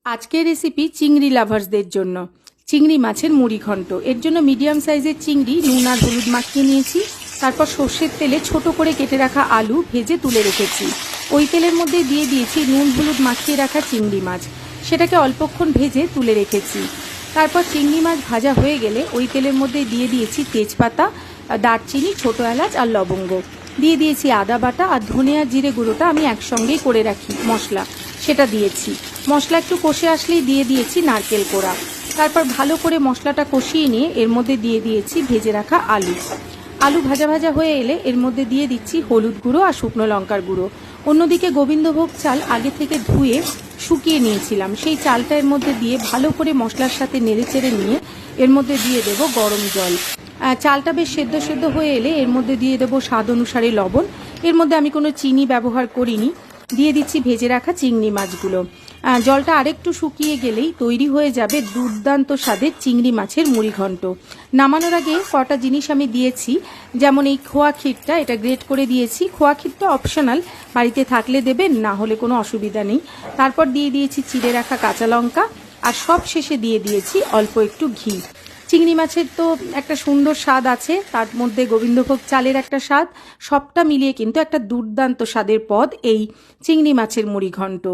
আজকের রেসিপি চিংড়ি লাভার্সদের জন্য। চিংড়ি মাছের মুড়ি ঘন্ট। এর জন্য মিডিয়াম সাইজের চিংড়ি নুন আর হলুদ মাখিয়ে নিয়েছি। তারপর সর্ষের তেলে ছোট করে কেটে রাখা আলু ভেজে তুলে রেখেছি। ওই তেলের মধ্যে দিয়ে দিয়েছি নুন হলুদ মাখিয়ে রাখা চিংড়ি মাছ, সেটাকে অল্পক্ষণ ভেজে তুলে রেখেছি। তারপর চিংড়ি মাছ ভাজা হয়ে গেলে ওই তেলের মধ্যে দিয়ে দিয়েছি তেজপাতা, দারচিনি, ছোটো এলাচ আর লবঙ্গ। দিয়ে দিয়েছি আদা বাটা আর ধনে আর জিরে গুঁড়োটা আমি একসঙ্গেই করে রাখি মশলা, সেটা দিয়েছি। মশলা একটু কষে আসলেই দিয়ে দিয়েছি নারকেল কোড়া। তারপর ভালো করে মশলাটা কষিয়ে নিয়ে এর মধ্যে দিয়ে দিয়েছি ভেজে রাখা আলু। আলু ভাজা ভাজা হয়ে এলে এর মধ্যে দিয়ে দিচ্ছি হলুদ গুঁড়ো আর শুকনো লঙ্কার গুঁড়ো। অন্যদিকে গোবিন্দভোগ চাল আগে থেকে ধুয়ে শুকিয়ে নিয়েছিলাম, সেই চালটা এর মধ্যে দিয়ে ভালো করে মশলার সাথে নেড়েচেড়ে নিয়ে এর মধ্যে দিয়ে দেব গরম জল। চালটা বেশ সেদ্ধ সেদ্ধ হয়ে এলে এর মধ্যে দিয়ে দেবো স্বাদ অনুসারে লবণ। এর মধ্যে আমি কোনো চিনি ব্যবহার করিনি। দিয়ে দিচ্ছি ভেজে রাখা চিংড়ি মাছগুলো। জলটা আরেকটু শুকিয়ে গেলেই তৈরি হয়ে যাবে দুর্দান্ত স্বাদের চিংড়ি মাছের মুড়ি ঘন্ট। নামানোর আগে কটা জিনিস আমি দিয়েছি, যেমন এই খোয়া ক্ষীরটা, এটা গ্রেট করে দিয়েছি। খোয়া ক্ষীরটা অপশনাল, বাড়িতে থাকলে দেবেন, না হলে কোনো অসুবিধা নেই। তারপর দিয়ে দিয়েছি চিড়ে রাখা কাঁচা লঙ্কা, আর সব শেষে দিয়ে দিয়েছি অল্প একটু ঘি। চিংড়ি মাছের তো একটা সুন্দর স্বাদ আছে, তার মধ্যে গোবিন্দভোগ চালের একটা স্বাদ, সবটা মিলিয়ে কিন্তু একটা দুর্দান্ত স্বাদের পদ এই চিংড়ি মাছের মুড়ি ঘন্ট।